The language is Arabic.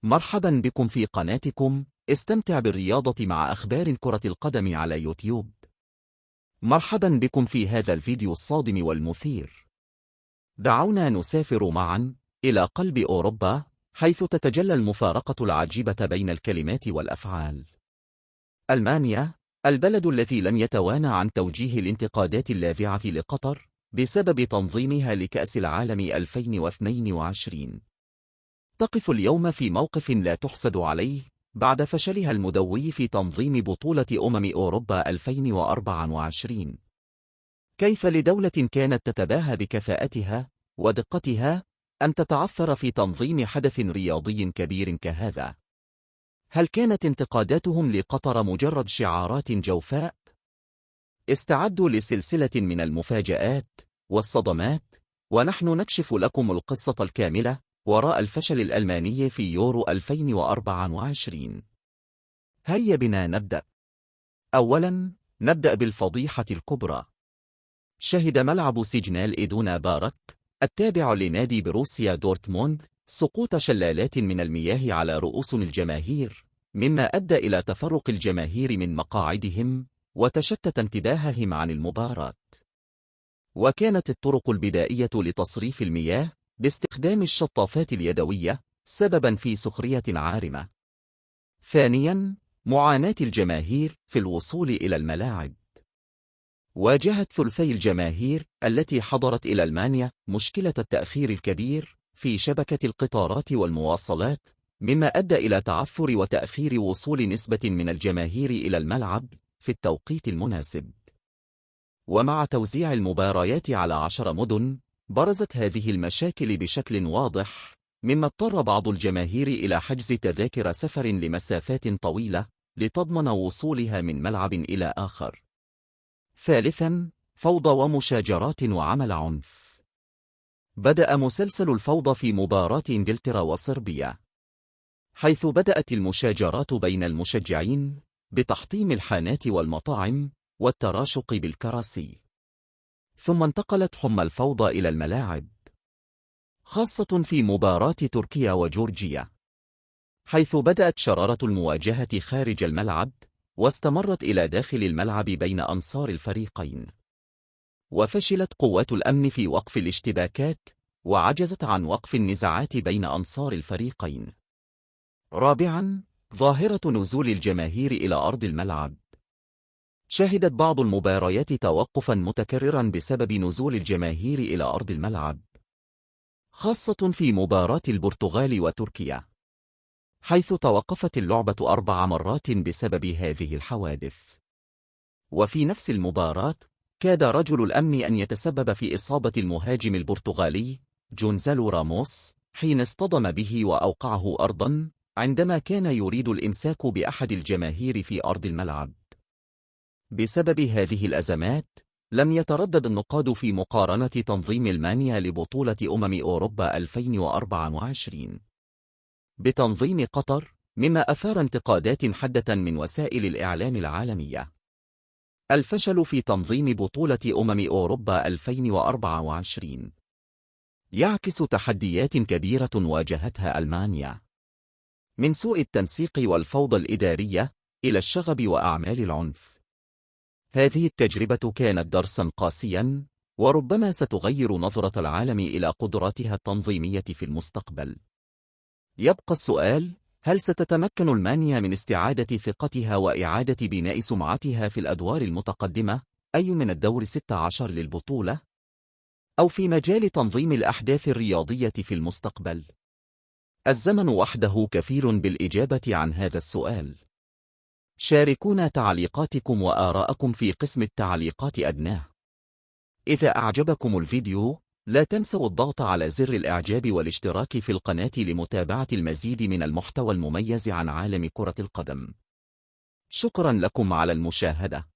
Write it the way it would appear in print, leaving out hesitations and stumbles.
مرحبا بكم في قناتكم. استمتع بالرياضة مع أخبار كرة القدم على يوتيوب. مرحبا بكم في هذا الفيديو الصادم والمثير. دعونا نسافر معا إلى قلب أوروبا، حيث تتجلى المفارقة العجيبة بين الكلمات والأفعال. ألمانيا، البلد الذي لم يتوانى عن توجيه الانتقادات اللاذعة لقطر بسبب تنظيمها لكأس العالم 2022، تقف اليوم في موقف لا تحسد عليه بعد فشلها المدوي في تنظيم بطولة أوروبا 2024. كيف لدولة كانت تتباهى بكفاءتها ودقتها أن تتعثر في تنظيم حدث رياضي كبير كهذا؟ هل كانت انتقاداتهم لقطر مجرد شعارات جوفاء؟ استعدوا لسلسلة من المفاجآت والصدمات، ونحن نكشف لكم القصة الكاملة وراء الفشل الألماني في يورو 2024. هيا بنا نبدأ. أولاً، نبدأ بالفضيحة الكبرى. شهد ملعب سيجنال إيدونا بارك التابع لنادي بروسيا دورتموند سقوط شلالات من المياه على رؤوس الجماهير، مما أدى إلى تفرق الجماهير من مقاعدهم وتشتت انتباههم عن المباراة. وكانت الطرق البدائية لتصريف المياه باستخدام الشطافات اليدوية سبباً في سخرية عارمة. ثانياً، معاناة الجماهير في الوصول إلى الملاعب. واجهت ثلثي الجماهير التي حضرت إلى ألمانيا مشكلة التأخير الكبير في شبكة القطارات والمواصلات، مما أدى إلى تعثر وتأخير وصول نسبة من الجماهير إلى الملعب في التوقيت المناسب. ومع توزيع المباريات على 10 مدن، برزت هذه المشاكل بشكل واضح، مما اضطر بعض الجماهير إلى حجز تذاكر سفر لمسافات طويلة لتضمن وصولها من ملعب إلى آخر. ثالثاً، فوضى ومشاجرات وعمل عنف. بدأ مسلسل الفوضى في مباراة إنجلترا وصربيا، حيث بدأت المشاجرات بين المشجعين بتحطيم الحانات والمطاعم والتراشق بالكراسي، ثم انتقلت حمى الفوضى إلى الملاعب، خاصة في مباراة تركيا وجورجيا، حيث بدأت شرارة المواجهة خارج الملعب واستمرت إلى داخل الملعب بين أنصار الفريقين. وفشلت قوات الأمن في وقف الاشتباكات، وعجزت عن وقف النزاعات بين أنصار الفريقين. رابعاً، ظاهرة نزول الجماهير إلى أرض الملعب. شهدت بعض المباريات توقفاً متكرراً بسبب نزول الجماهير إلى أرض الملعب، خاصة في مباراة البرتغال وتركيا، حيث توقفت اللعبة 4 مرات بسبب هذه الحوادث. وفي نفس المباراة، كاد رجل الأمن أن يتسبب في إصابة المهاجم البرتغالي جونزالو راموس حين اصطدم به وأوقعه أرضاً عندما كان يريد الإمساك بأحد الجماهير في أرض الملعب. بسبب هذه الأزمات، لم يتردد النقاد في مقارنة تنظيم ألمانيا لبطولة أوروبا 2024 بتنظيم قطر، مما أثار انتقادات حادة من وسائل الإعلام العالمية. الفشل في تنظيم بطولة أوروبا 2024 يعكس تحديات كبيرة واجهتها ألمانيا، من سوء التنسيق والفوضى الإدارية إلى الشغب وأعمال العنف. هذه التجربة كانت درساً قاسياً، وربما ستغير نظرة العالم إلى قدراتها التنظيمية في المستقبل. يبقى السؤال: هل ستتمكن ألمانيا من استعادة ثقتها وإعادة بناء سمعتها في الأدوار المتقدمة، أي من الدور 16 للبطولة، أو في مجال تنظيم الأحداث الرياضية في المستقبل؟ الزمن وحده كفيل بالإجابة عن هذا السؤال. شاركونا تعليقاتكم وآراءكم في قسم التعليقات أدناه. إذا أعجبكم الفيديو، لا تنسوا الضغط على زر الإعجاب والاشتراك في القناة لمتابعة المزيد من المحتوى المميز عن عالم كرة القدم. شكراً لكم على المشاهدة.